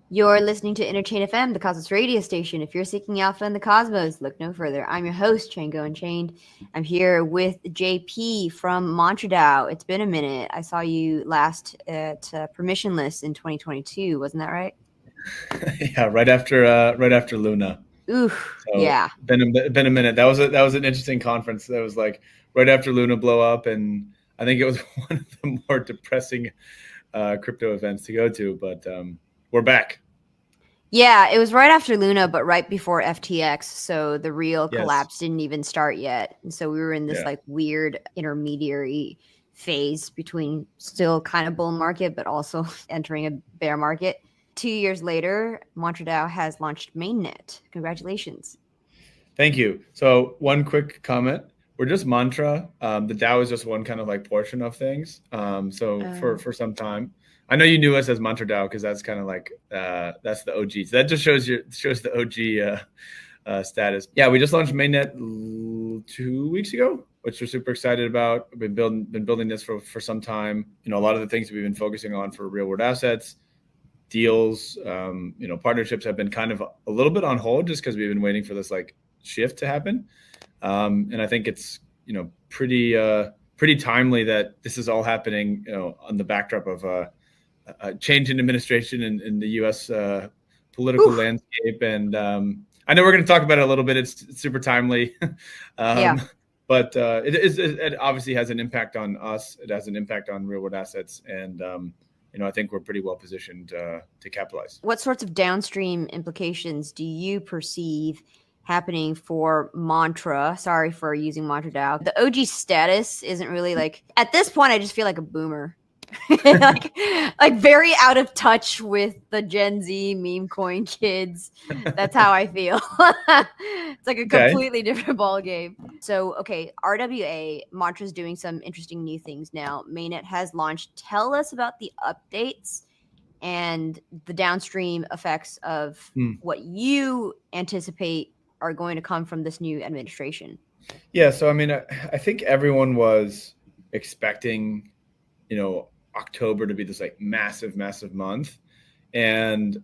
You're listening to Interchain FM, the Cosmos radio station. If you're seeking alpha in the cosmos, look no further. I'm your host, Chjango Unchained. I'm here with JP from MantraDAO. It's been a minute. I saw you last at Permissionless in 2022. Wasn't that right? Yeah, right after Luna. Ooh, So yeah. been a minute. That was an interesting conference. That was like right after Luna blow up, and I think it was one of the more depressing crypto events to go to. But we're back. Yeah, it was right after Luna, but right before FTX. So the real Yes. collapse didn't even start yet. And so we were in this like weird intermediary phase between still kind of bull market, but also entering a bear market. 2 years later, MantraDAO has launched mainnet. Congratulations. Thank you. So one quick comment. We're just Mantra. The DAO is just one kind of like portion of things. For some time. I know you knew us as MantraDAO because that's kind of like that's the OG. So that just shows the OG status. Yeah, we just launched mainnet 2 weeks ago, which we're super excited about. We've been building this for some time. You know, a lot of the things we've been focusing on for real world assets, deals, partnerships have been kind of a little bit on hold just because we've been waiting for this like shift to happen. And I think it's pretty timely that this is all happening on the backdrop of a change in administration in the U.S. Political landscape. And I know we're going to talk about it a little bit. It's super timely. But it obviously has an impact on us. It has an impact on real world assets. And I think we're pretty well positioned to capitalize. What sorts of downstream implications do you perceive happening for Mantra? Sorry for using MantraDAO. The OG status isn't really like, at this point, I just feel like a boomer. like very out of touch with the Gen Z meme coin kids. That's how I feel. It's like a completely different ball game. So, RWA, Mantra's doing some interesting new things now. Mainnet has launched. Tell us about the updates and the downstream effects of what you anticipate are going to come from this new administration. Yeah, so I mean, I think everyone was expecting, October to be this like massive month. And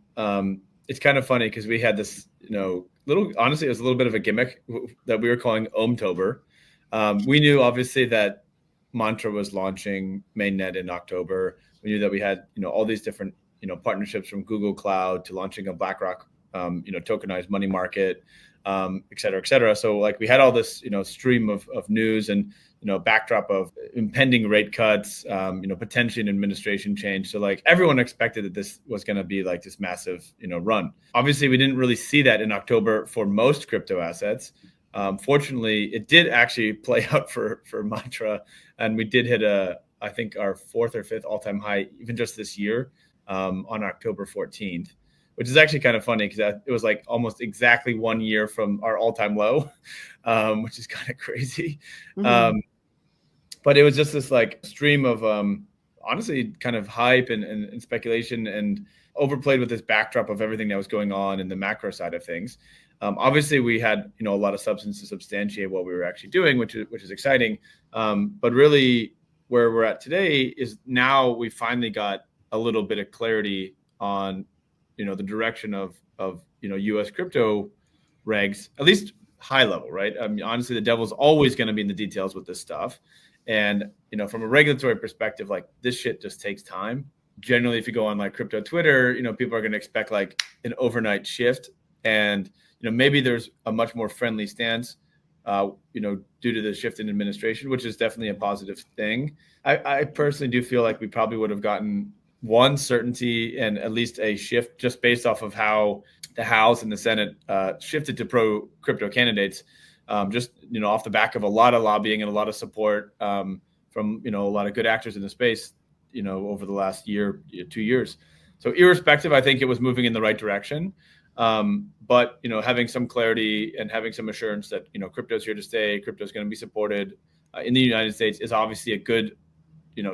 it's kind of funny because we had this, honestly, it was a little bit of a gimmick that we were calling Omtober. We knew obviously that Mantra was launching mainnet in October. We knew that we had, all these different, partnerships from Google Cloud to launching a BlackRock, tokenized money market, et cetera, et cetera. So like we had all this, stream of news and, backdrop of impending rate cuts, potentially an administration change. So like everyone expected that this was going to be like this massive, run. Obviously, we didn't really see that in October for most crypto assets. Fortunately, it did actually play out for Mantra, and we did hit I think our 4th or 5th all-time high, even just this year, on October 14th. Which is actually kind of funny because it was like almost exactly 1 year from our all-time low, which is kind of crazy. Mm-hmm. But it was just this like stream of honestly kind of hype and speculation and overplayed with this backdrop of everything that was going on in the macro side of things. Obviously, we had a lot of substance to substantiate what we were actually doing, which is exciting. But really, where we're at today is now we finally got a little bit of clarity on the direction of U.S. crypto regs, at least high level, right? I mean, honestly, the devil's always going to be in the details with this stuff. And, from a regulatory perspective, like this shit just takes time. Generally, if you go on like crypto Twitter, people are going to expect like an overnight shift. And, maybe there's a much more friendly stance, due to the shift in administration, which is definitely a positive thing. I personally do feel like we probably would have gotten one certainty and at least a shift just based off of how the House and the Senate shifted to pro crypto candidates, just off the back of a lot of lobbying and a lot of support from a lot of good actors in the space over the last 2 years. So irrespective, I think it was moving in the right direction. But having some clarity and having some assurance that crypto's here to stay, crypto's going to be supported in the United States is obviously a good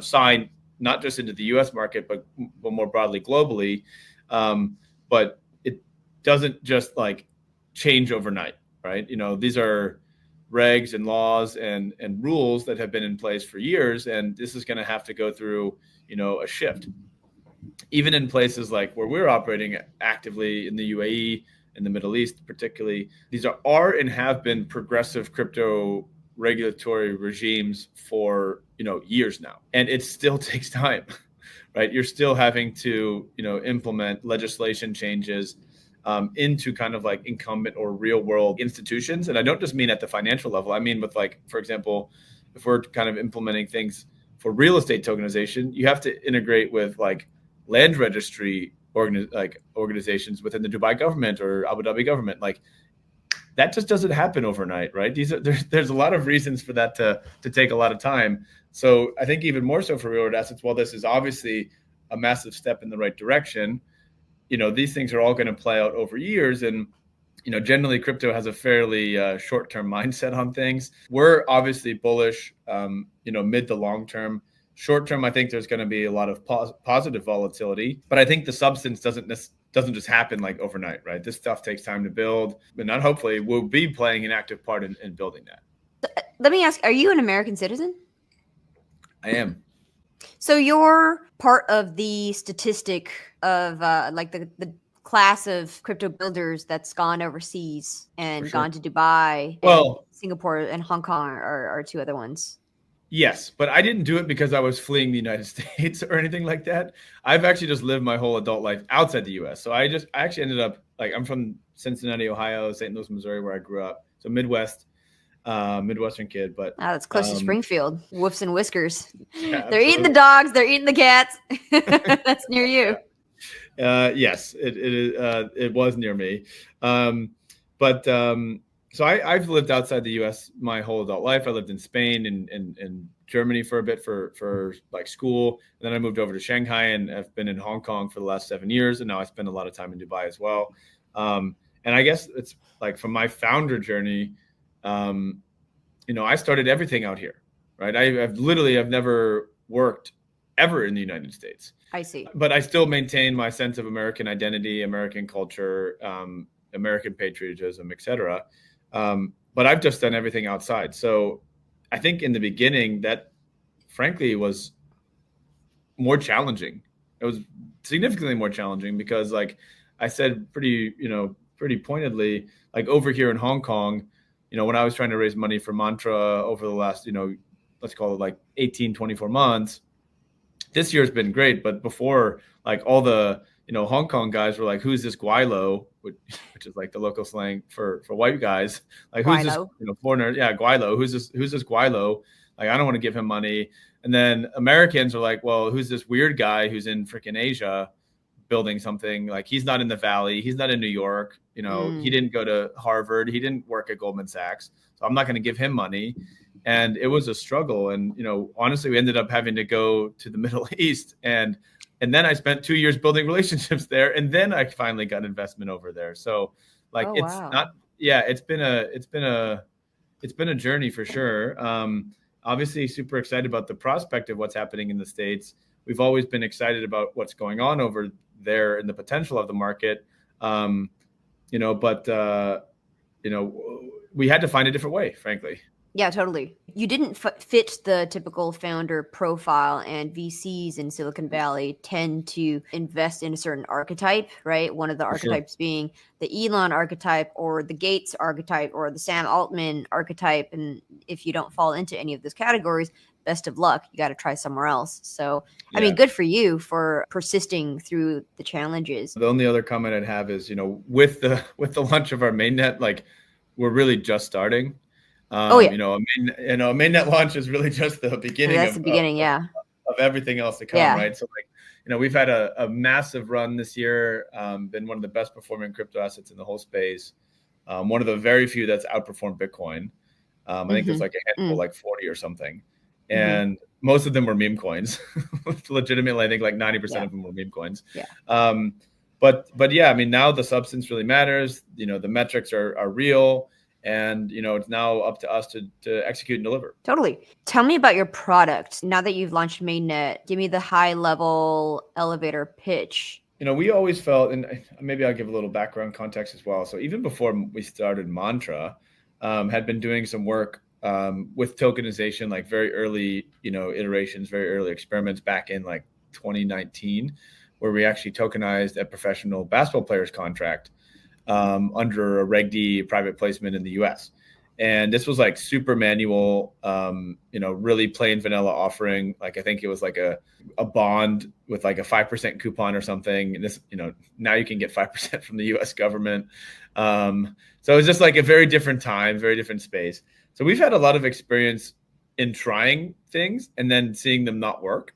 sign, not just into the U.S. market, but more broadly globally. But it doesn't just like change overnight, right? These are regs and laws and rules that have been in place for years, and this is going to have to go through, a shift. even in places like where we're operating actively in the UAE, in the Middle East particularly, these are and have been progressive crypto regulatory regimes for years now, and it still takes time, right? You're still having to implement legislation changes into kind of like incumbent or real world institutions. And I don't just mean at the financial level. I mean with, like, for example, if we're kind of implementing things for real estate tokenization, you have to integrate with like land registry organizations within the Dubai government or Abu Dhabi government. Like, that just doesn't happen overnight, right? There's a lot of reasons for that to take a lot of time. So I think even more so for real world assets, while this is obviously a massive step in the right direction, these things are all going to play out over years. And, generally crypto has a fairly short-term mindset on things. We're obviously bullish, mid to long term. Short term, I think there's going to be a lot of positive volatility, but I think the substance doesn't just happen like overnight, right? This stuff takes time to build, but not hopefully we'll be playing an active part in building that. Let me ask, are you an American citizen? I am. So you're part of the statistic of like the class of crypto builders that's gone overseas and gone to Dubai. Well, and Singapore and Hong Kong are two other ones. Yes, but I didn't do it because I was fleeing the United States or anything like that. I've actually just lived my whole adult life outside the US. So I actually ended up, like, I'm from Cincinnati, Ohio, St. Louis, Missouri, where I grew up. So Midwestern kid, but that's close to Springfield. Woofs and whiskers. Yeah, they're eating the dogs. They're eating the cats. That's near you. Yes, it was near me. So I've lived outside the U.S. my whole adult life. I lived in Spain and Germany for a bit for like school. And then I moved over to Shanghai and I've been in Hong Kong for the last 7 years. And now I spend a lot of time in Dubai as well. And I guess it's like from my founder journey, I started everything out here, right? I've never worked ever in the United States. I see. But I still maintain my sense of American identity, American culture, American patriotism, et cetera. But I've just done everything outside. So I think in the beginning that frankly was more challenging. It was significantly more challenging because, like I said, pretty pointedly, like over here in Hong Kong, when I was trying to raise money for Mantra over the last, let's call it like 18, 24 months, this year's been great. But before, like all the, Hong Kong guys were like, who's this Guaylo, which is like the local slang for white guys. Like, who's Guaylo. this, foreigner? Yeah, Guaylo. Who's this Guaylo? Like, I don't want to give him money. And then Americans are like, well, who's this weird guy who's in freaking Asia building something? Like, he's not in the Valley. He's not in New York. He didn't go to Harvard. He didn't work at Goldman Sachs. So I'm not going to give him money. And it was a struggle. And, honestly, we ended up having to go to the Middle East. And then I spent 2 years building relationships there. And then I finally got investment over there. So like, it's been a journey for sure. Obviously super excited about the prospect of what's happening in the States. We've always been excited about what's going on over there and the potential of the market. We had to find a different way, frankly. Yeah, totally. You didn't fit the typical founder profile, and VCs in Silicon Valley tend to invest in a certain archetype, right? One of the archetypes being the Elon archetype or the Gates archetype or the Sam Altman archetype. And if you don't fall into any of those categories, best of luck. You got to try somewhere else. So, I mean, good for you for persisting through the challenges. The only other comment I'd have is, with the launch of our mainnet, like, we're really just starting. A mainnet launch is really just the beginning. That's the beginning, of everything else to come, right? So, like, we've had a massive run this year. Been one of the best performing crypto assets in the whole space. One of the very few that's outperformed Bitcoin. I think there's like a handful, like 40 or something, and most of them were meme coins. Legitimately, I think like 90% of them were meme coins. Yeah. But yeah, I mean, now the substance really matters. The metrics are real. And, it's now up to us to execute and deliver. Totally. Tell me about your product. Now that you've launched mainnet, give me the high level elevator pitch. We always felt, and maybe I'll give a little background context as well. So even before we started Mantra, had been doing some work with tokenization, like very early, iterations, very early experiments back in like 2019. where we actually tokenized a professional basketball player's contract under a Reg D private placement in the US. And this was like super manual, really plain vanilla offering. Like I think it was like a bond with like a 5% coupon or something. And this, now you can get 5% from the US government. So it was just like a very different time, very different space. So we've had a lot of experience in trying things and then seeing them not work.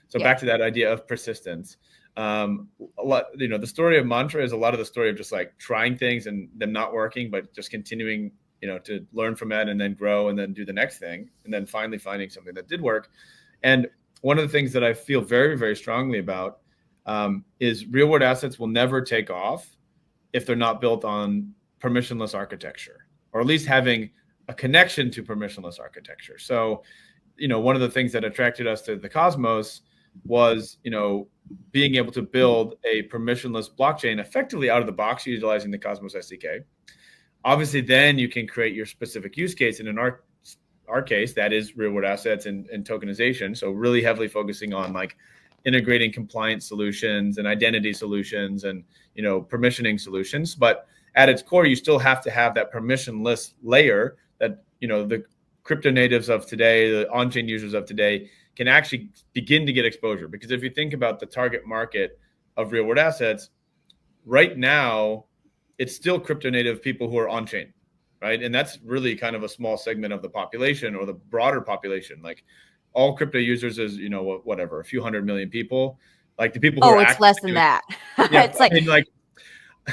So back to that idea of persistence. A lot, the story of Mantra is a lot of the story of just like trying things and them not working, but just continuing to learn from that and then grow and then do the next thing and then finally finding something that did work. And one of the things that I feel very, very strongly about is real world assets will never take off if they're not built on permissionless architecture, or at least having a connection to permissionless architecture. So, one of the things that attracted us to the Cosmos was, being able to build a permissionless blockchain effectively out of the box utilizing the Cosmos SDK. Obviously, then you can create your specific use case. And in our case, that is real world assets and tokenization. So really heavily focusing on like integrating compliance solutions and identity solutions and, permissioning solutions. But at its core, you still have to have that permissionless layer that, the crypto natives of today, the on-chain users of today can actually begin to get exposure. Because if you think about the target market of real world assets, right now, it's still crypto native people who are on chain, right? And that's really kind of a small segment of the population or the broader population. Like all crypto users is, whatever, a few 100 million people. Like the people who are it's less than that. Yeah, It's like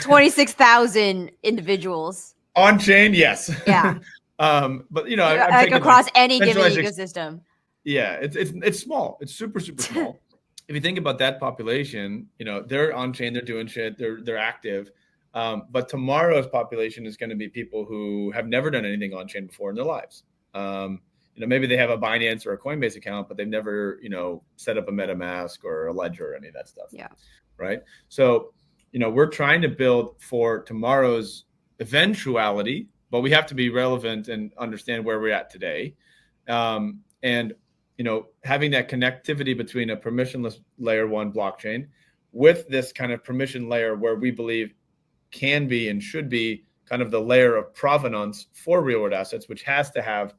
26,000 individuals on chain. Yes. Yeah. But I'm like across any given ecosystem. Yeah, it's small. It's super, super small. If you think about that population, they're on chain, they're doing shit, they're active. But tomorrow's population is going to be people who have never done anything on chain before in their lives. Maybe they have a Binance or a Coinbase account, but they've never, set up a MetaMask or a Ledger or any of that stuff. Yeah. Right. So, we're trying to build for tomorrow's eventuality, but we have to be relevant and understand where we're at today. And having that connectivity between a permissionless layer one blockchain with this kind of permission layer where we believe can be and should be kind of the layer of provenance for real world assets, which has to have,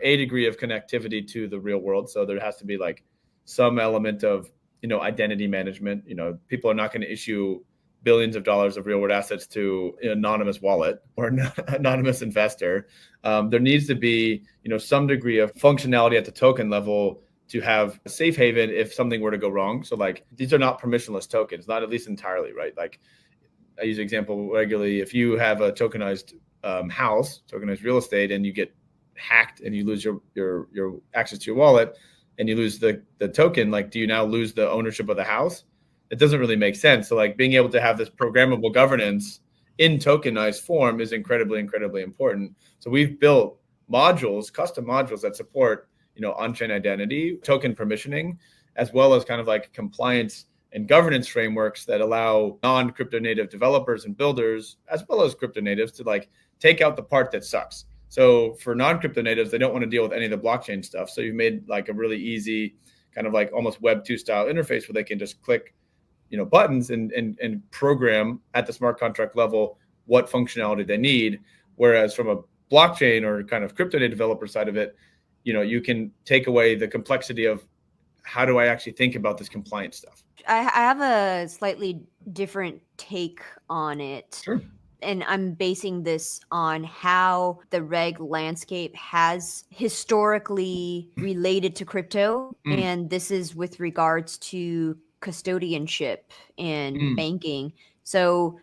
a degree of connectivity to the real world. So there has to be like some element of, identity management. People are not going to issue billions of dollars of real world assets to an anonymous wallet or an anonymous investor. There needs to be, some degree of functionality at the token level to have a safe haven if something were to go wrong. So like these are not permissionless tokens, not at least entirely, right? Like I use the example regularly. If you have a tokenized house, tokenized real estate, and you get hacked and you lose your access to your wallet and you lose the token, like do you now lose the ownership of the house? It doesn't really make sense. So like being able to have this programmable governance in tokenized form is incredibly, incredibly important. So we've built modules, custom modules that support, on-chain identity, token permissioning, as well as kind of like compliance and governance frameworks that allow non-crypto native developers and builders, as well as crypto natives, to like take out the part that sucks. So for non-crypto natives, they don't want to deal with any of the blockchain stuff. So you've made like a really easy kind of like almost Web 2 style interface where they can just click buttons and program at the smart contract level what functionality they need. Whereas from a blockchain or kind of crypto native developer side of it, you can take away the complexity of how do I actually think about this compliance stuff? I have a slightly different take on it. Sure. And I'm basing this on how the reg landscape has historically related to crypto. And this is with regards to custodianship and banking. So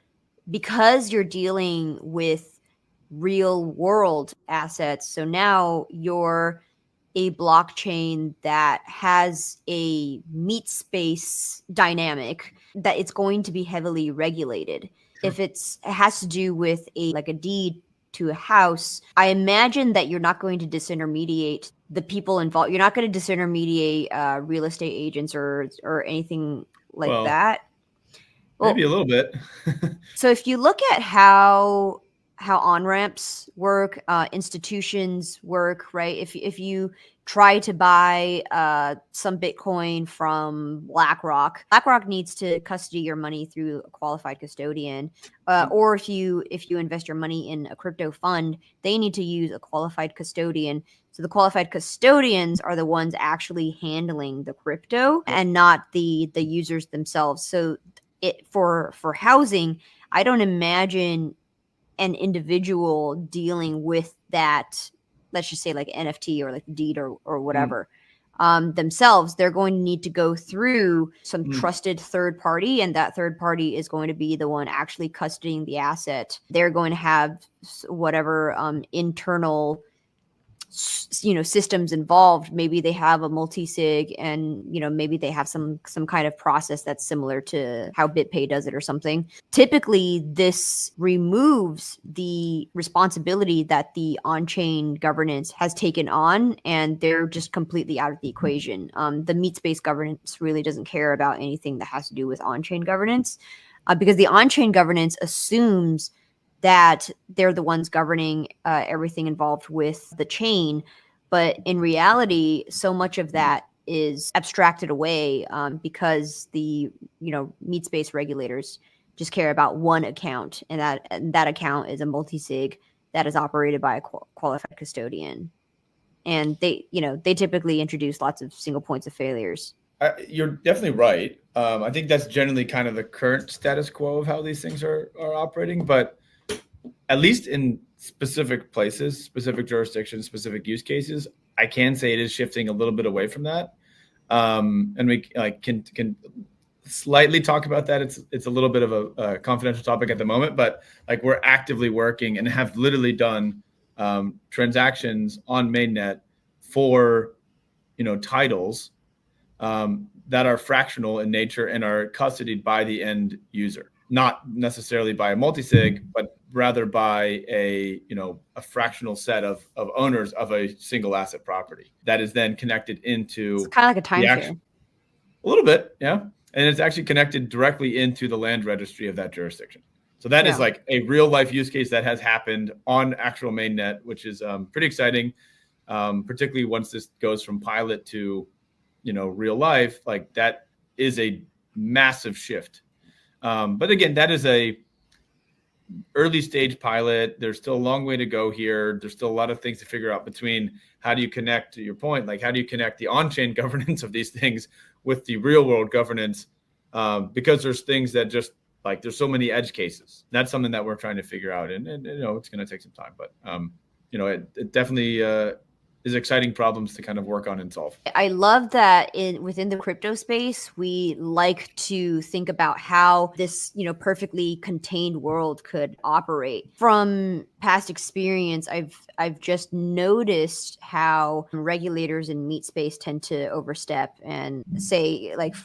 because you're dealing with real world assets, so now you're a blockchain that has a meat space dynamic that it's going to be heavily regulated. Sure. If it has to do with a deed to a house, I imagine that you're not going to disintermediate the people involved. You're not going to disintermediate real estate agents or anything that. Maybe a little bit. So if you look at how on-ramps work, institutions work, right? If you try to buy some Bitcoin from BlackRock needs to custody your money through a qualified custodian. Or if you invest your money in a crypto fund, they need to use a qualified custodian. So the qualified custodians are the ones actually handling the crypto and not the users themselves. So for housing, I don't imagine an individual dealing with that, let's just say like NFT or like deed or whatever themselves. They're going to need to go through some trusted third party, and that third party is going to be the one actually custodying the asset. They're going to have whatever internal systems involved. Maybe they have a multi-sig, and maybe they have some kind of process that's similar to how BitPay does it or something. Typically this removes the responsibility that the on-chain governance has taken on, and they're just completely out of the equation. The meat space governance really doesn't care about anything that has to do with on-chain governance, because the on-chain governance assumes that they're the ones governing everything involved with the chain. But in reality, so much of that is abstracted away because the meat space regulators just care about one account, and that account is a multi-sig that is operated by a qualified custodian. And they typically introduce lots of single points of failures. You're definitely right. I think that's generally kind of the current status quo of how these things are operating, but at least in specific places, specific jurisdictions, specific use cases, I can say it is shifting a little bit away from that. And we can slightly talk about that. It's a little bit of a confidential topic at the moment, but like we're actively working and have literally done transactions on mainnet for titles that are fractional in nature and are custodied by the end user, not necessarily by a multi-sig, but rather by a fractional set of owners of a single asset property that is then connected into. It's kind of like a timeshare. A little bit, yeah. And it's actually connected directly into the land registry of that jurisdiction. So that is like a real life use case that has happened on actual mainnet, which is pretty exciting, particularly once this goes from pilot to real life. Like that is a massive shift. But again, that is a early stage pilot. There's still a long way to go here. There's still a lot of things to figure out between how do you connect, to your point, like how do you connect the on-chain governance of these things with the real world governance? Because there's things that just like, there's so many edge cases. That's something that we're trying to figure out, and it's going to take some time, but it definitely is exciting problems to kind of work on and solve. I love that within the crypto space, we like to think about how this, perfectly contained world could operate. From past experience, I've just noticed how regulators in meat space tend to overstep and say like,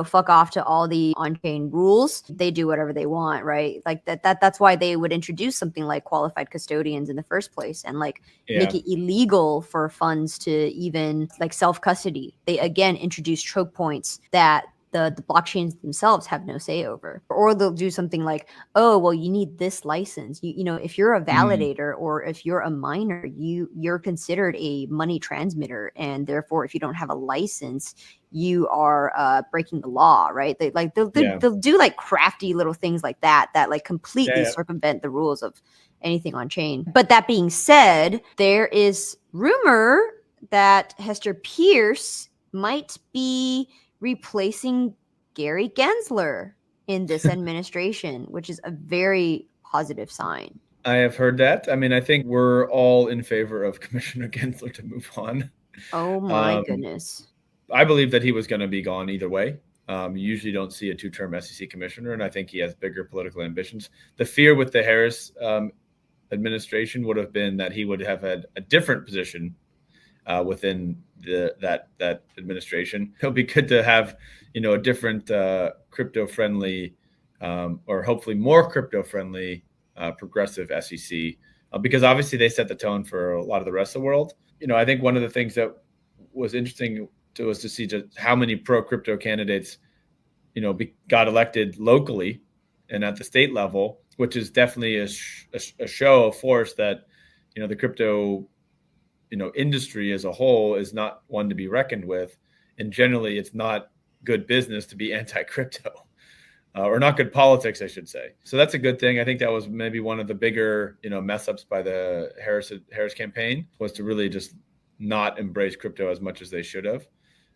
fuck off to all the on-chain rules. They do whatever they want, right? Like that's why they would introduce something like qualified custodians in the first place, and like make it illegal for funds to even like self-custody. They again introduce choke points that the blockchains themselves have no say over. Or they'll do something like, oh, well, you need this license. If you're a validator or if you're a miner, you're considered a money transmitter, and therefore if you don't have a license, you are breaking the law, right? They'll do like crafty little things like that like completely circumvent the rules of anything on chain. But that being said, there is rumor that Hester Pierce might be replacing Gary Gensler in this administration, which is a very positive sign. I have heard that. I mean, I think we're all in favor of Commissioner Gensler to move on. Oh my goodness. I believe that he was going to be gone either way. You usually don't see a two-term SEC commissioner, and I think he has bigger political ambitions. The fear with the Harris administration would have been that he would have had a different position within that administration. It'll be good to have a different crypto-friendly or hopefully more crypto-friendly progressive SEC, because obviously they set the tone for a lot of the rest of the world. I think one of the things that was interesting to us to see just how many pro-crypto candidates got elected locally and at the state level, which is definitely a show of force that, the crypto, industry as a whole is not one to be reckoned with. And generally, it's not good business to be anti-crypto. Or not good politics, I should say. So that's a good thing. I think that was maybe one of the bigger, mess ups by the Harris campaign, was to really just not embrace crypto as much as they should have,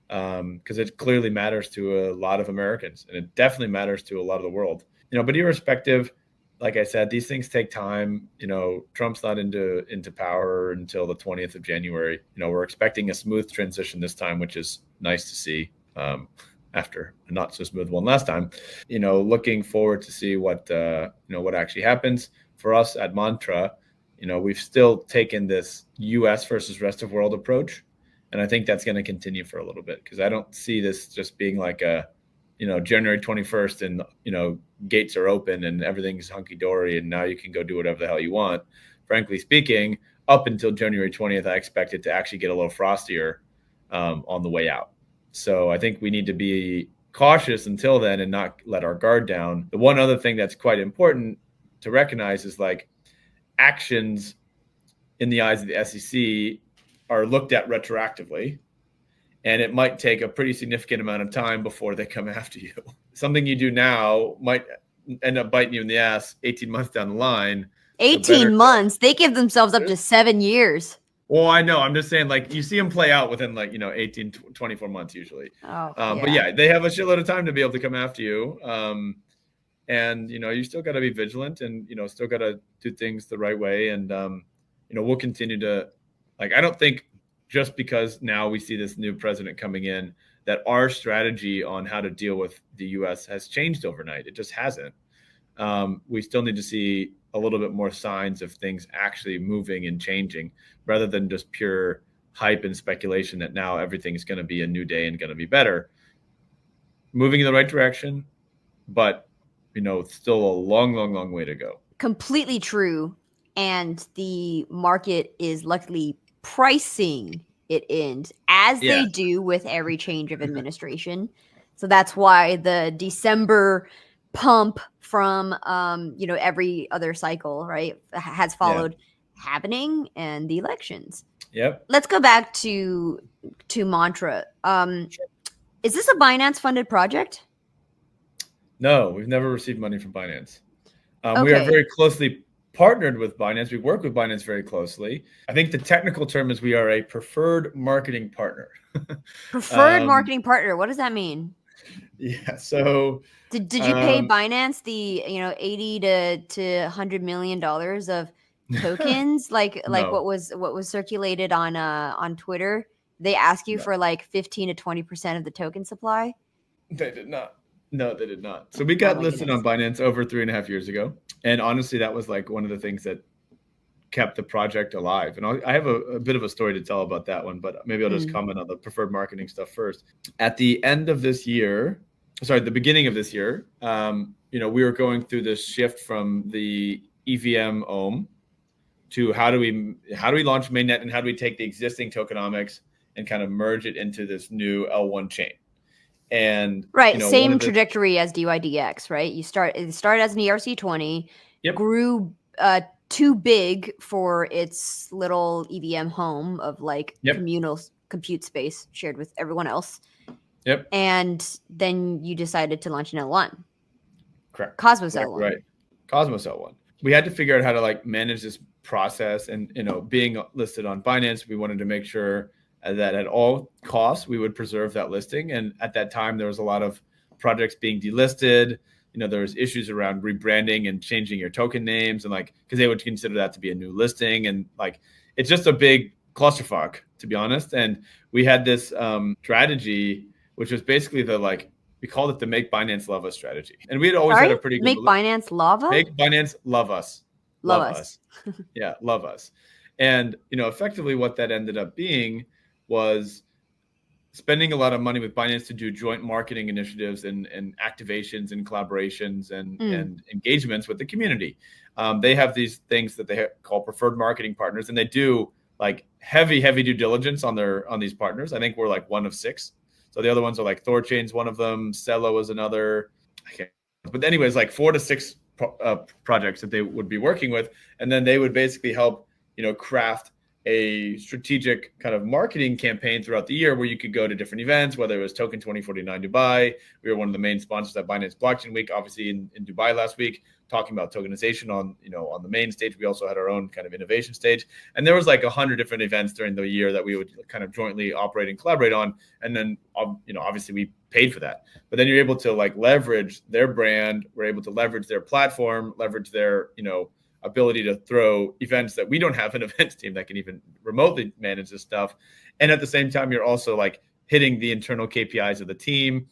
because it clearly matters to a lot of Americans, and it definitely matters to a lot of the world. But irrespective, like I said, these things take time. Trump's not into power until the 20th of January. We're expecting a smooth transition this time, which is nice to see. After a not so smooth one last time, looking forward to see what actually happens for us at Mantra. We've still taken this U.S. versus rest of world approach, and I think that's going to continue for a little bit, because I don't see this just being like a, January 21st and gates are open and everything's hunky dory and now you can go do whatever the hell you want. Frankly speaking, up until January 20th, I expect it to actually get a little frostier on the way out. So I think we need to be cautious until then and not let our guard down. The one other thing that's quite important to recognize is, like, actions in the eyes of the SEC are looked at retroactively, and it might take a pretty significant amount of time before they come after you. Something you do now might end up biting you in the ass 18 months down the line. 18 months? They give themselves up to 7 years. Well, I know. I'm just saying, like, you see them play out within, like, 18, 24 months usually. But yeah, they have a shitload of time to be able to come after you. And, you still got to be vigilant and, still got to do things the right way. And, we'll continue to, like, I don't think just because now we see this new president coming in that our strategy on how to deal with the U.S. has changed overnight. It just hasn't. We still need to see a little bit more signs of things actually moving and changing, rather than just pure hype and speculation that now everything is going to be a new day and going to be better. Moving in the right direction, but, still a long way to go. Completely true. And the market is luckily pricing it in, as they do with every change of administration. So that's why the December pump from every other cycle, right, has followed happening, and the elections. Yep. Let's go back to Mantra. Is this a Binance funded project? No, we've never received money from Binance. We are very closely partnered with Binance. We work with Binance very closely. I think the technical term is we are a preferred marketing partner. Preferred marketing partner. What does that mean? Yeah. So did you pay Binance the $80 to $100 million of tokens like No. what was circulated on Twitter? They ask you for like 15 to 20% of the token supply. They did not. No, they did not. So we got listed on Binance over 3.5 years ago. And honestly, that was like one of the things that kept the project alive. And I have a bit of a story to tell about that one, but maybe I'll just comment on the preferred marketing stuff first. At the beginning of this year, we were going through this shift from the EVM Ohm to how do we launch mainnet, and how do we take the existing tokenomics and kind of merge it into this new L1 chain. And same trajectory as DYDX, right? It started as an ERC20, grew too big for its little EVM home of communal compute space shared with everyone else. Yep. And then you decided to launch an L1. Correct. Cosmos L1. Right. Cosmos L1. We had to figure out how to manage this process, and being listed on Binance, we wanted to make sure that at all costs we would preserve that listing. And at that time, there was a lot of projects being delisted. There was issues around rebranding and changing your token names, and because they would consider that to be a new listing, and it's just a big clusterfuck, to be honest. And we had this strategy, which was basically we called it the Make Binance Love Us strategy. And we had always had a pretty good Binance Lava? Make Binance Love Us. Love us. Yeah, love us. And effectively what that ended up being was spending a lot of money with Binance to do joint marketing initiatives and activations and collaborations and engagements with the community. They have these things that they call preferred marketing partners, and they do heavy due diligence on these partners. I think we're one of 6. So the other ones are Thorchain's one of them, Cello is another. But anyways, 4 to 6 projects that they would be working with, and then they would basically help, craft a strategic kind of marketing campaign throughout the year where you could go to different events, whether it was Token 2049 Dubai. We were one of the main sponsors at Binance Blockchain Week, obviously in Dubai last week, talking about tokenization on the main stage. We also had our own kind of innovation stage. And there was like 100 different events during the year that we would kind of jointly operate and collaborate on. And then, obviously we paid for that. But then you're able to like leverage their brand. We're able to leverage their platform, leverage their, ability to throw events that we don't have an events team that can even remotely manage this stuff. And at the same time, you're also like hitting the internal KPIs of the team.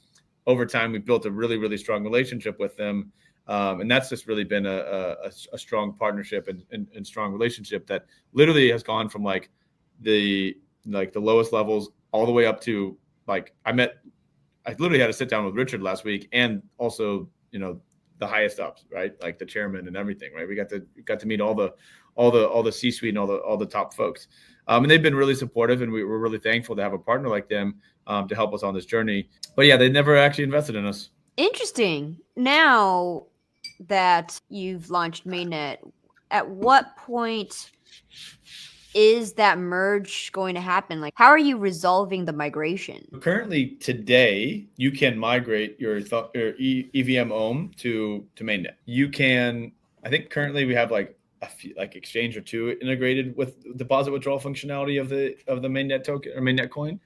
Over time, we've built a really, really strong relationship with them. And that's just really been a strong partnership and strong relationship that literally has gone from like the lowest levels all the way up to like, I literally had to sit down with Richard last week, and also, the highest ups, right? Like the chairman and everything, right? We got to meet all the C-suite and all the top folks. And they've been really supportive, and we're really thankful to have a partner like them to help us on this journey. But yeah, they never actually invested in us. Interesting. Now that you've launched mainnet, at what point is that merge going to happen? Like, how are you resolving the migration? Currently, today, you can migrate your EVM Ohm to mainnet. You can, I think currently we have like a few, like exchange or two integrated with deposit withdrawal functionality of the mainnet token or mainnet coin.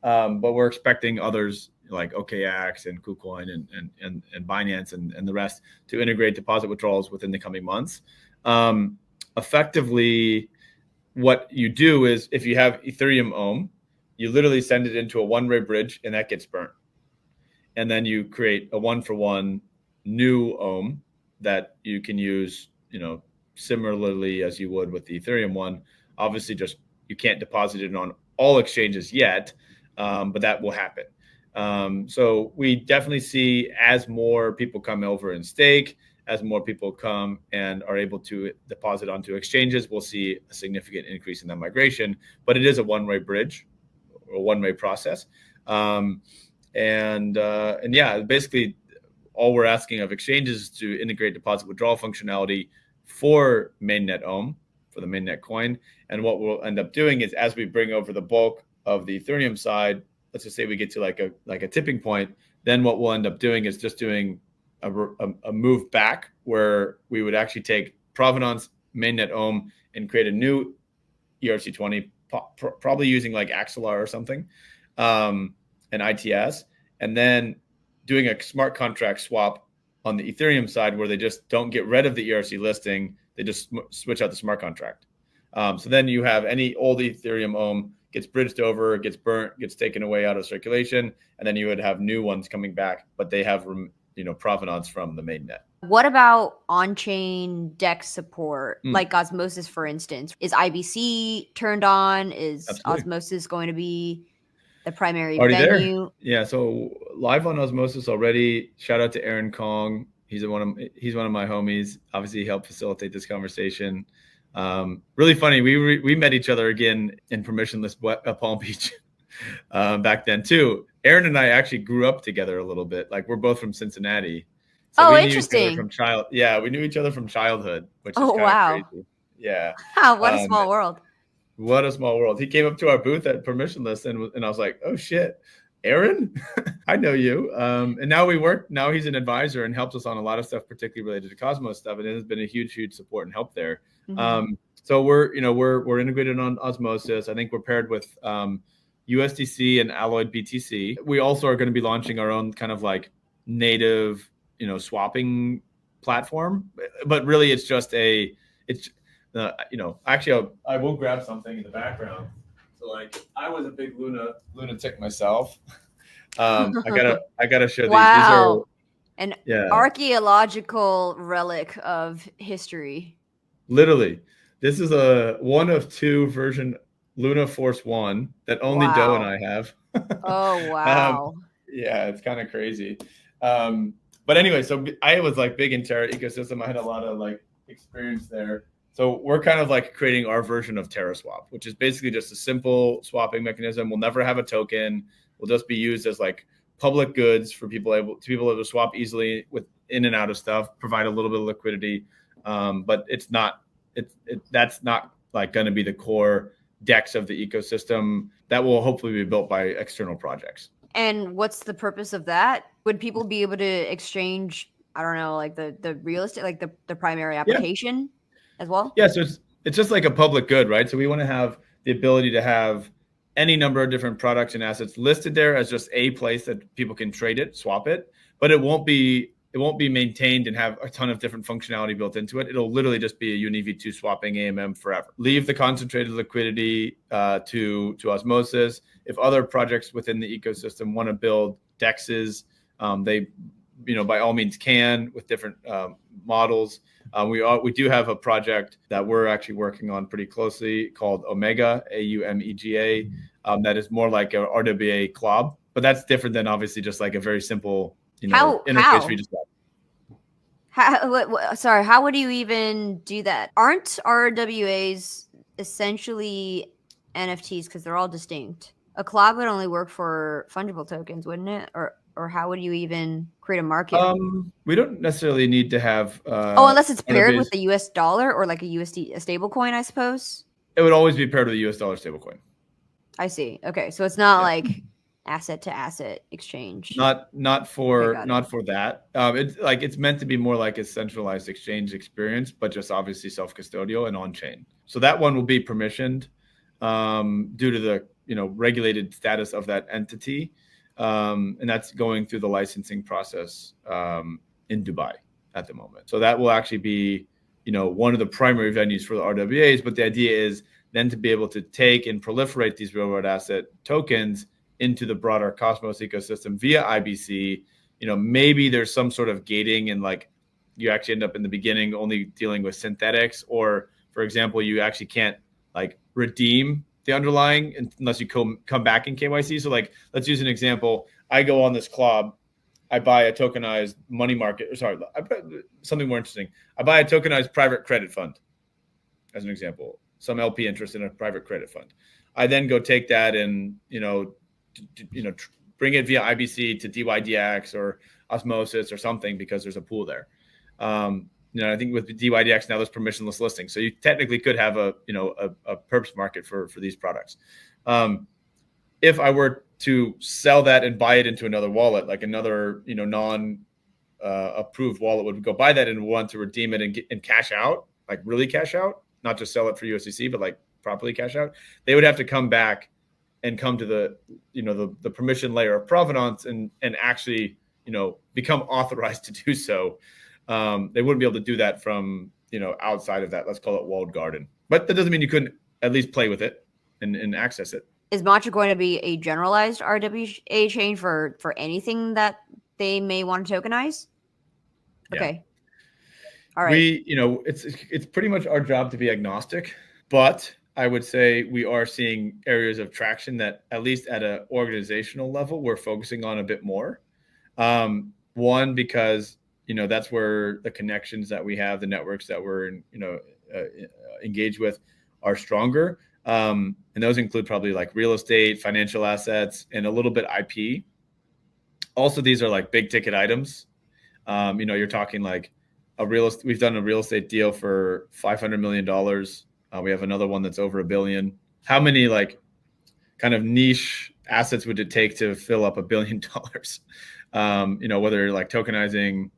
But we're expecting others like OKX and KuCoin and Binance and the rest to integrate deposit withdrawals within the coming months. Effectively, what you do is if you have Ethereum Ohm, you literally send it into a one-way bridge and that gets burnt. And then you create a one-for-one new Ohm that you can use, similarly as you would with the Ethereum one. Obviously, just you can't deposit it on all exchanges yet, but that will happen. So we definitely see as more people come over and stake, as more people come and are able to deposit onto exchanges, we'll see a significant increase in that migration. But it is a one-way bridge, or a one-way process. And yeah, basically all we're asking of exchanges is to integrate deposit withdrawal functionality for mainnet Ohm, for the mainnet coin. And what we'll end up doing is, as we bring over the bulk of the Ethereum side, let's just say we get to like a tipping point, then what we'll end up doing is just doing a move back where we would actually take provenance mainnet Ohm and create a new ERC20, probably using like Axelar or something, and ITS, and then doing a smart contract swap on the Ethereum side where they just don't get rid of the ERC listing. They just switch out the smart contract. So then you have any old Ethereum Ohm gets bridged over, gets burnt, gets taken away out of circulation, and then you would have new ones coming back, but they have provenance from the mainnet. What about on-chain DEX support, like Osmosis, for instance? Is IBC turned on? Is Absolutely. Osmosis going to be the primary Already venue? There. Yeah, so live on Osmosis already. Shout out to Aaron Kong. He's one of my homies. Obviously, he helped facilitate this conversation. Really funny. We met each other again in permissionless Palm Beach back then too. Aaron and I actually grew up together a little bit. Like, we're both from Cincinnati. So we interesting. We knew each other from childhood, which is kind of crazy. Yeah. What a small world. What a small world. He came up to our booth at permissionless and I was like, oh shit, Aaron, I know you. And now he's an advisor and helps us on a lot of stuff, particularly related to Cosmos stuff. And it has been a huge support and help there. Mm-hmm. So we're integrated on Osmosis. I think we're paired with USDC and Alloyed BTC. We also are going to be launching our own kind of like native, swapping platform. But really, it's just actually, I will grab something in the background. So like, I was a big lunatic myself. I gotta show these. Wow. These are an archaeological relic of history. Literally, this is a one of two version Luna Force 1 that only Doe and I have. Oh, wow. Yeah, it's kind of crazy. But anyway, so I was like big in Terra ecosystem. I had a lot of like experience there. So we're kind of like creating our version of TerraSwap, which is basically just a simple swapping mechanism. We'll never have a token. We'll just be used as like public goods for people able to swap easily with in and out of stuff, provide a little bit of liquidity, but that's not like going to be the core DEX of the ecosystem. That will hopefully be built by external projects. And what's the purpose of that? Would people be able to exchange, I don't know, like the real estate, like the primary application as well? Yeah, so it's just like a public good, right? So we want to have the ability to have any number of different products and assets listed there as just a place that people can trade it, swap it, but it won't be maintained and have a ton of different functionality built into it. It'll literally just be a UniV2 swapping AMM forever. Leave the concentrated liquidity to Osmosis. If other projects within the ecosystem want to build DEXs, they, by all means can with different models. We do have a project that we're actually working on pretty closely called Omega, AUMEGA, that is more like a RWA club, but that's different than obviously just like a very simple interface for you to swap. How would you even do that? Aren't RWAs essentially NFTs because they're all distinct? A club would only work for fungible tokens, wouldn't it? Or how would you even create a market? We don't necessarily need to have. Unless it's paired with the US dollar or like a USD, a stable coin, I suppose. It would always be paired with a US dollar stable coin. I see. Okay, so it's not like asset to asset exchange. Not for that. It's meant to be more like a centralized exchange experience, but just obviously self-custodial and on-chain. So that one will be permissioned due to the regulated status of that entity. And that's going through the licensing process in Dubai at the moment. So that will actually be, one of the primary venues for the RWAs. But the idea is then to be able to take and proliferate these real-world asset tokens into the broader Cosmos ecosystem via IBC. Maybe there's some sort of gating and like you actually end up in the beginning only dealing with synthetics, or for example, you actually can't like redeem the underlying unless you come back in KYC. So like, let's use an example. I go on this club, I buy a tokenized money market, something more interesting. I buy a tokenized private credit fund as an example, some LP interest in a private credit fund. I then go take that and, bring it via IBC to DYDX or Osmosis or something because there's a pool there. I think with the DYDX now there's permissionless listing, so you technically could have a perps market for these products. If I were to sell that and buy it into another wallet, like another non approved wallet would go buy that and want to redeem it and cash out, like really cash out, not just sell it for USDC, but like properly cash out, they would have to come back and come to the permission layer of provenance and actually become authorized to do so. They wouldn't be able to do that from outside of that, let's call it walled garden. But that doesn't mean you couldn't at least play with it and access it. Is Mantra going to be a generalized RWA chain for anything that they may want to tokenize? Okay. All right. It's pretty much our job to be agnostic, but I would say we are seeing areas of traction that at least at an organizational level, we're focusing on a bit more. One, because that's where the connections that we have, the networks that we're engaged with are stronger. And those include probably like real estate, financial assets, and a little bit IP. Also, these are like big ticket items. You're talking like we've done a real estate deal for $500 million. We have another one that's over $1 billion. How many like kind of niche assets would it take to fill up $1 billion? Whether like tokenizing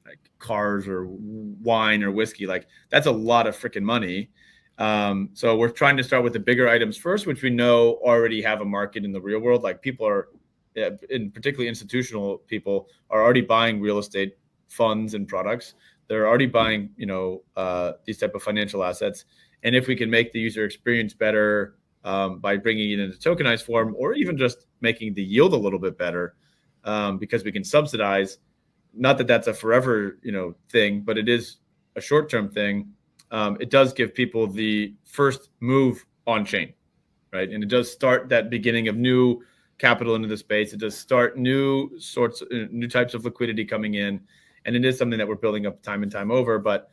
like cars or wine or whiskey, like that's a lot of freaking money. So we're trying to start with the bigger items first, which we know already have a market in the real world. Like people are, in particularly institutional people, are already buying real estate funds and products. They're already buying, these type of financial assets. And if we can make the user experience better by bringing it into tokenized form, or even just making the yield a little bit better, because we can subsidize, not that that's a forever, thing, but it is a short-term thing. It does give people the first move on chain, right? And it does start that beginning of new capital into the space. It does start new types of liquidity coming in. And it is something that we're building up time and time over. But,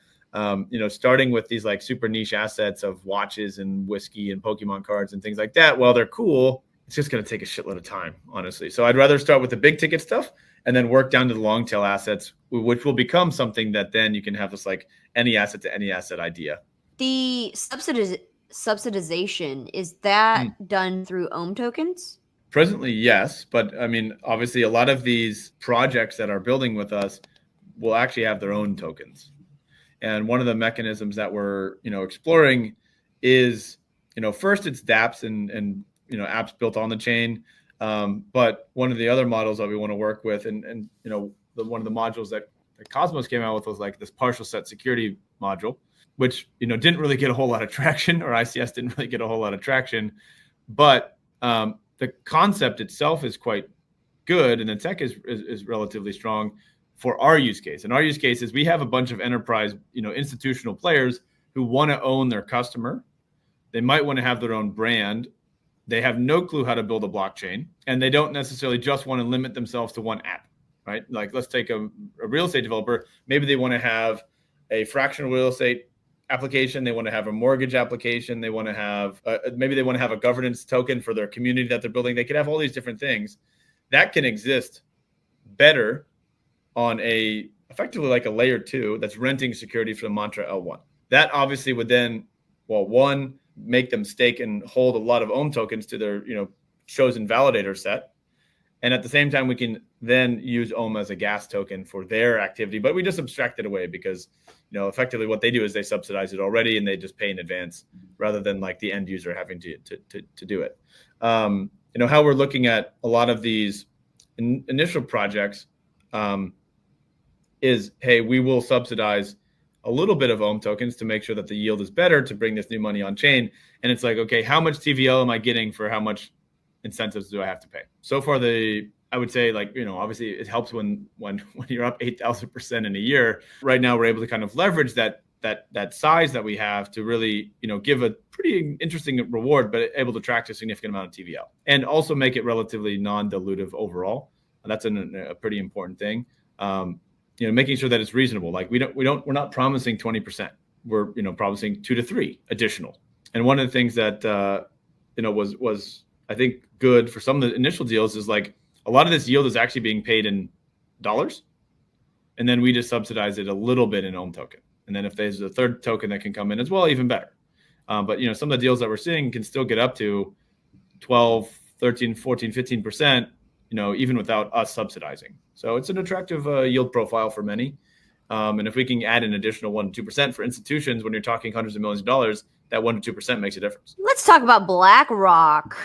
starting with these like super niche assets of watches and whiskey and Pokemon cards and things like that, while they're cool, it's just going to take a shitload of time, honestly. So I'd rather start with the big ticket stuff and then work down to the long tail assets, which will become something that then you can have this like any asset to any asset idea. The subsidization, is that done through Ohm tokens? Presently, yes. But I mean, obviously, a lot of these projects that are building with us will actually have their own tokens. And one of the mechanisms that we're, exploring is, first it's dApps and apps built on the chain. But one of the other models that we want to work with, and one of the modules that Cosmos came out with was like this partial set security module, which didn't really get a whole lot of traction, or ICS didn't really get a whole lot of traction. But the concept itself is quite good, and the tech is relatively strong for our use case. And our use case is we have a bunch of enterprise, institutional players who want to own their customer. They might want to have their own brand. They have no clue how to build a blockchain, and they don't necessarily just want to limit themselves to one app, right? Like let's take a real estate developer. Maybe they want to have a fractional real estate application. They want to have a mortgage application. They want to have, maybe they want to have a governance token for their community that they're building. They could have all these different things that can exist better on effectively like a layer 2 that's renting security for the Mantra L1. That obviously would then, one, make them stake and hold a lot of Ohm tokens to their, chosen validator set. And at the same time, we can then use Ohm as a gas token for their activity, but we just abstract it away because, effectively what they do is they subsidize it already and they just pay in advance rather than like the end user having to do it. How we're looking at a lot of these initial projects is, hey, we will subsidize a little bit of Ohm tokens to make sure that the yield is better to bring this new money on chain. And it's like, okay, how much TVL am I getting for how much incentives do I have to pay? So far, I would say like, obviously it helps when you're up 8,000% in a year. Right now, we're able to kind of leverage that size that we have to really, give a pretty interesting reward, but able to attract a significant amount of TVL and also make it relatively non-dilutive overall. That's a pretty important thing. Making sure that it's reasonable. Like we're not promising 20%. We're, promising 2 to 3 additional. And one of the things that, was I think good for some of the initial deals is like a lot of this yield is actually being paid in dollars. And then we just subsidize it a little bit in Ohm token. And then if there's a third token that can come in as well, even better. But, some of the deals that we're seeing can still get up to 12, 13, 14, 15%, even without us subsidizing. So it's an attractive yield profile for many. And if we can add an additional 1 to 2% for institutions, when you're talking hundreds of millions of dollars, that 1 to 2% makes a difference. Let's talk about BlackRock.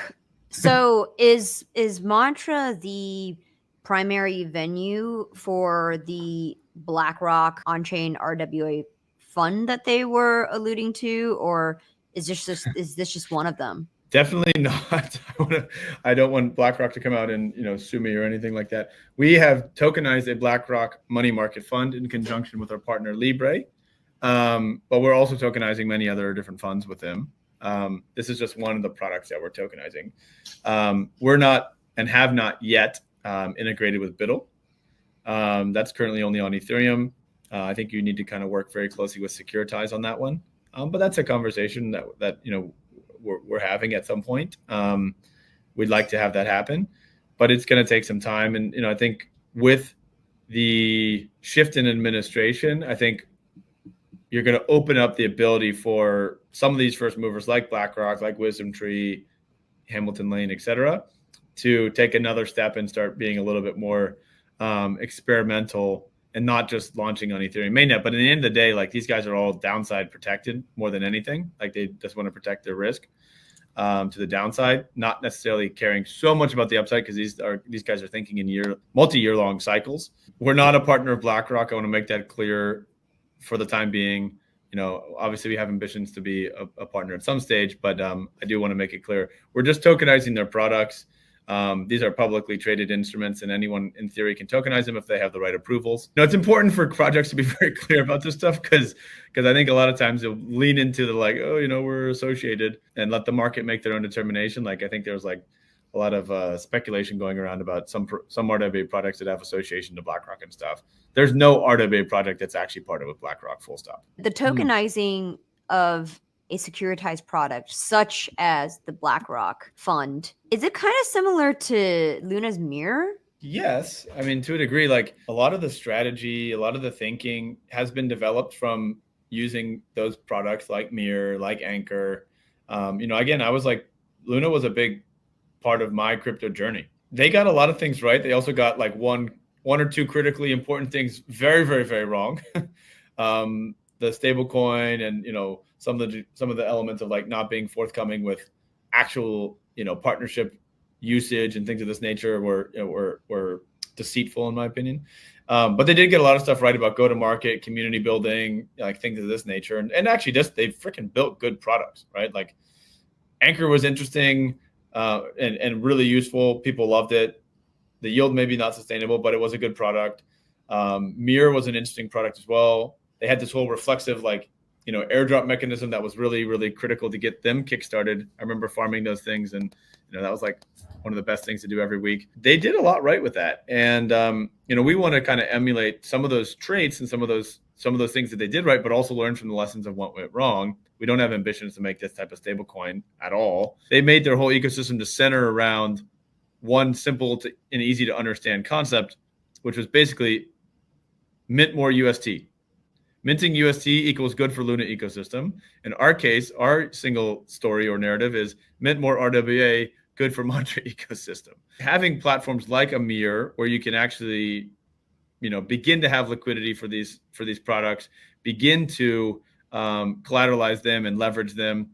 So is Mantra the primary venue for the BlackRock on-chain RWA fund that they were alluding to, or is this just one of them? Definitely not. I don't want BlackRock to come out and sue me or anything like that. We have tokenized a BlackRock money market fund in conjunction with our partner Libre, but we're also tokenizing many other different funds with them. This is just one of the products that we're tokenizing. We're not and have not yet integrated with BUIDL. That's currently only on Ethereum. I think you need to kind of work very closely with Securitize on that one. But that's a conversation that we're having at some point. We'd like to have that happen, but it's going to take some time. And, I think with the shift in administration, I think you're going to open up the ability for some of these first movers like BlackRock, like Wisdom Tree, Hamilton Lane, et cetera, to take another step and start being a little bit more experimental and not just launching on Ethereum mainnet. But at the end of the day, like these guys are all downside protected more than anything. Like they just want to protect their risk to the downside, not necessarily caring so much about the upside because these guys are thinking in multi-year long cycles. We're not a partner of BlackRock. I want to make that clear for the time being. Obviously we have ambitions to be a partner at some stage, but I do want to make it clear we're just tokenizing their products. These are publicly traded instruments, and anyone in theory can tokenize them if they have the right approvals. It's important for projects to be very clear about this stuff because I think a lot of times they'll lean into the like, we're associated, and let the market make their own determination. Like I think there's like a lot of speculation going around about some RWA projects that have association to BlackRock and stuff. There's no RWA project that's actually part of a BlackRock, full stop. The tokenizing of a securitized product such as the BlackRock fund, is it kind of similar to Luna's Mirror? Yes. I mean, to a degree, like a lot of the strategy, a lot of the thinking has been developed from using those products like Mirror, like Anchor. Again, I was like, Luna was a big part of my crypto journey. They got a lot of things right. They also got like one or two critically important things very, very, very wrong. The stable coin and some of the elements of like not being forthcoming with actual partnership usage and things of this nature were deceitful in my opinion. But they did get a lot of stuff right about go to market, community building, like things of this nature, and actually just they freaking built good products, right? Like Anchor was interesting and really useful. People loved it. The yield maybe not sustainable, but it was a good product. Mirror was an interesting product as well. They had this whole reflexive airdrop mechanism that was really, really critical to get them kickstarted. I remember farming those things, and that was like one of the best things to do every week. They did a lot right with that, and we want to kind of emulate some of those traits and some of those things that they did right, but also learn from the lessons of what went wrong. We don't have ambitions to make this type of stable coin at all. They made their whole ecosystem to center around one simple and easy to understand concept, which was basically mint more UST. Minting UST equals good for Luna ecosystem. In our case, our single story or narrative is mint more RWA, good for Mantra ecosystem. Having platforms like a Mirror where you can actually, begin to have liquidity for these products, begin to collateralize them and leverage them.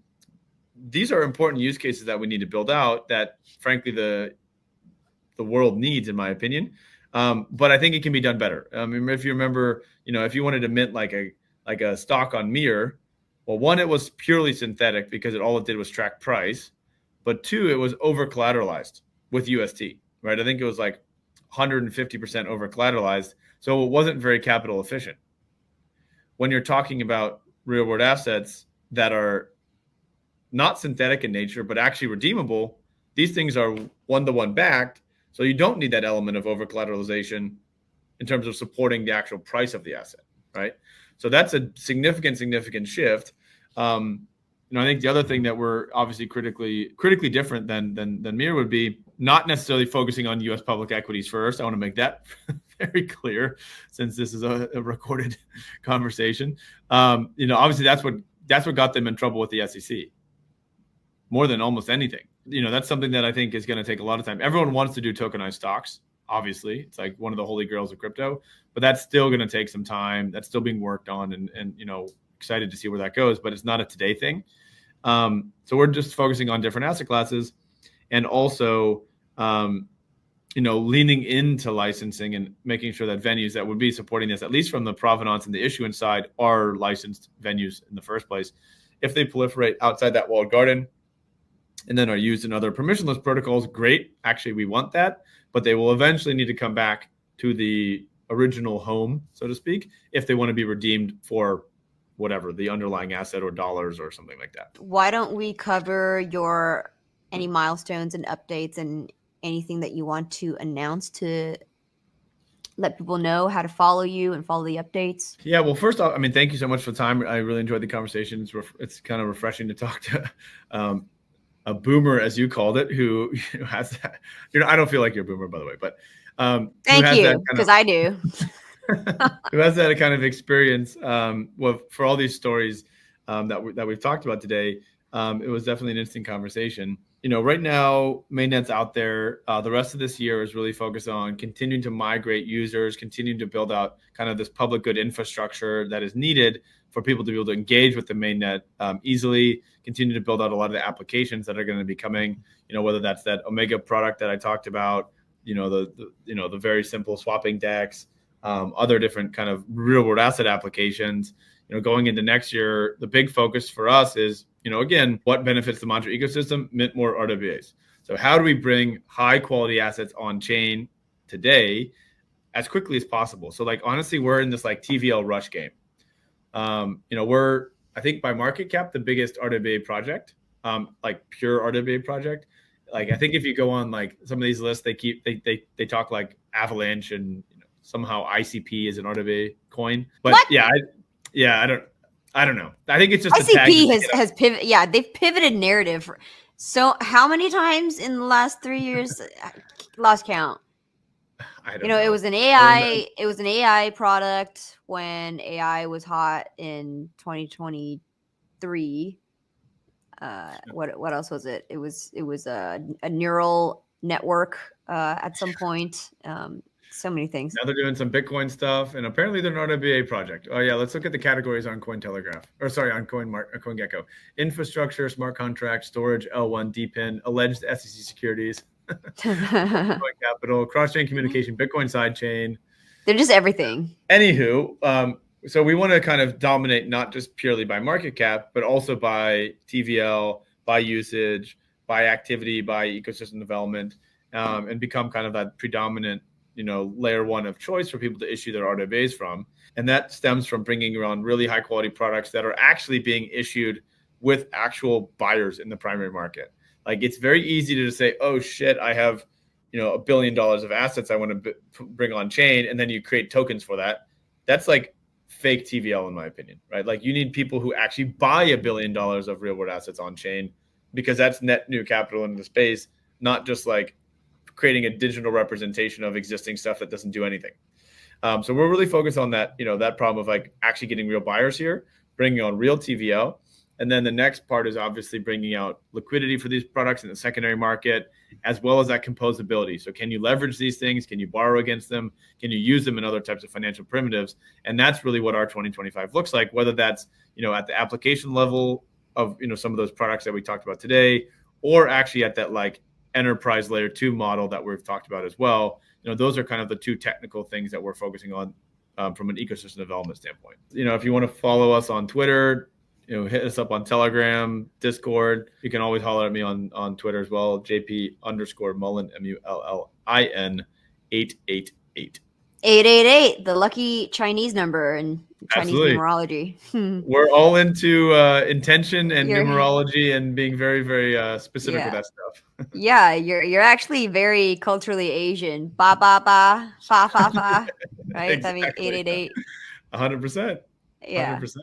These are important use cases that we need to build out that, frankly, the world needs, in my opinion. But I think it can be done better. I mean, if you remember, if you wanted to mint like a stock on Mirror, well, one, it was purely synthetic because all it did was track price. But two, it was over collateralized with UST, right? I think it was like 150% over collateralized. So it wasn't very capital efficient. When you're talking about real world assets that are not synthetic in nature, but actually redeemable, these things are one-to-one backed. So you don't need that element of over collateralization in terms of supporting the actual price of the asset, right? So that's a significant shift. I think the other thing that we're obviously critically different than Mirror would be not necessarily focusing on U.S. public equities first. I want to make that very clear, since this is a recorded conversation. Obviously that's what got them in trouble with the SEC more than almost anything. That's something that I think is going to take a lot of time. Everyone wants to do tokenized stocks. Obviously, it's like one of the holy grails of crypto, but that's still going to take some time. That's still being worked on, and excited to see where that goes. But it's not a today thing. So we're just focusing on different asset classes, and also leaning into licensing and making sure that venues that would be supporting this, at least from the provenance and the issuance side, are licensed venues in the first place. If they proliferate outside that walled garden and then are used in other permissionless protocols, great. Actually, we want that, but they will eventually need to come back to the original home, so to speak, if they want to be redeemed for whatever, the underlying asset or dollars or something like that. Why don't we cover any milestones and updates and anything that you want to announce to let people know how to follow you and follow the updates? Yeah, well, first off, thank you so much for the time. I really enjoyed the conversation. It's kind of refreshing to talk to a boomer, as you called it, who has that. I don't feel like you're a boomer, by the way, but thank you, because I do. Who has that kind of experience for all these stories that we've talked about today. It was definitely an interesting conversation. Right now, mainnet's out there. The rest of this year is really focused on continuing to migrate users, continuing to build out kind of this public good infrastructure that is needed for people to be able to engage with the mainnet easily, continue to build out a lot of the applications that are going to be coming, whether that's that Omega product that I talked about, the very simple swapping decks, other different kind of real world asset applications. Going into next year, the big focus for us is, again, what benefits the Mantra ecosystem? Mint more RWAs. So how do we bring high quality assets on chain today as quickly as possible? So honestly, we're in this TVL rush game. We're, I think by market cap, the biggest RWA project, pure RWA project. I think if you go on some of these lists, they talk like Avalanche and somehow ICP is an RWA coin. But what? I don't know. I think it's just ICP has pivoted. Yeah, they've pivoted narrative. So how many times in the last 3 years? Lost count. I don't You know. know, it was an AI product when AI was hot in 2023. What else was it? It was a neural network at some point. So many things. Now they're doing some Bitcoin stuff, and apparently they're not a RWA project. Oh yeah, let's look at the categories on Cointelegraph, or sorry, on CoinGecko. Infrastructure, smart contract, storage, L1, DPIN, alleged SEC securities, Bitcoin capital, cross-chain communication, Bitcoin sidechain. They're just everything. Anywho, so we want to kind of dominate not just purely by market cap, but also by TVL, by usage, by activity, by ecosystem development, and become kind of that predominant, layer one of choice for people to issue their RWAs from. And that stems from bringing around really high quality products that are actually being issued with actual buyers in the primary market. Like, it's very easy to just say, oh shit, I have, $1 billion of assets I want to bring on chain. And then you create tokens for that. That's like fake TVL in my opinion, right? Like, you need people who actually buy $1 billion of real world assets on chain, because that's net new capital in the space, not just like creating a digital representation of existing stuff that doesn't do anything. So we're really focused on that, that problem of like actually getting real buyers here, bringing on real TVL. And then the next part is obviously bringing out liquidity for these products in the secondary market, as well as that composability. So can you leverage these things? Can you borrow against them? Can you use them in other types of financial primitives? And that's really what our 2025 looks like, whether that's, at the application level of, some of those products that we talked about today, or actually at that like enterprise layer 2 model that we've talked about as well. Those are kind of the two technical things that we're focusing on from an ecosystem development standpoint. If you want to follow us on Twitter, hit us up on Telegram, Discord. You can always holler at me on Twitter as well. JP_Mullin, MULLIN 888. 888, the lucky Chinese number in Chinese Absolutely. numerology. We're all into intention and numerology and being very, very specific with that stuff. Yeah, you're actually very culturally Asian. Ba ba ba, fa fa fa, right? Exactly. That means 888. 100%. Yeah. 100%.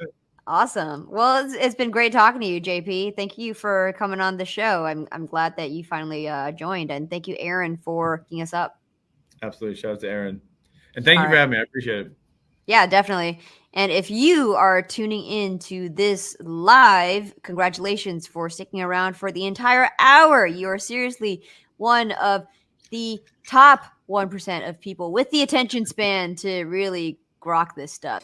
Awesome. Well, it's been great talking to you, JP. Thank you for coming on the show. I'm glad that you finally joined, and thank you, Aaron, for hooking us up. Absolutely. Shout out to Aaron. And thank you for having me. I appreciate it. Yeah, definitely. And if you are tuning in to this live, congratulations for sticking around for the entire hour. You are seriously one of the top 1% of people with the attention span to really grok this stuff.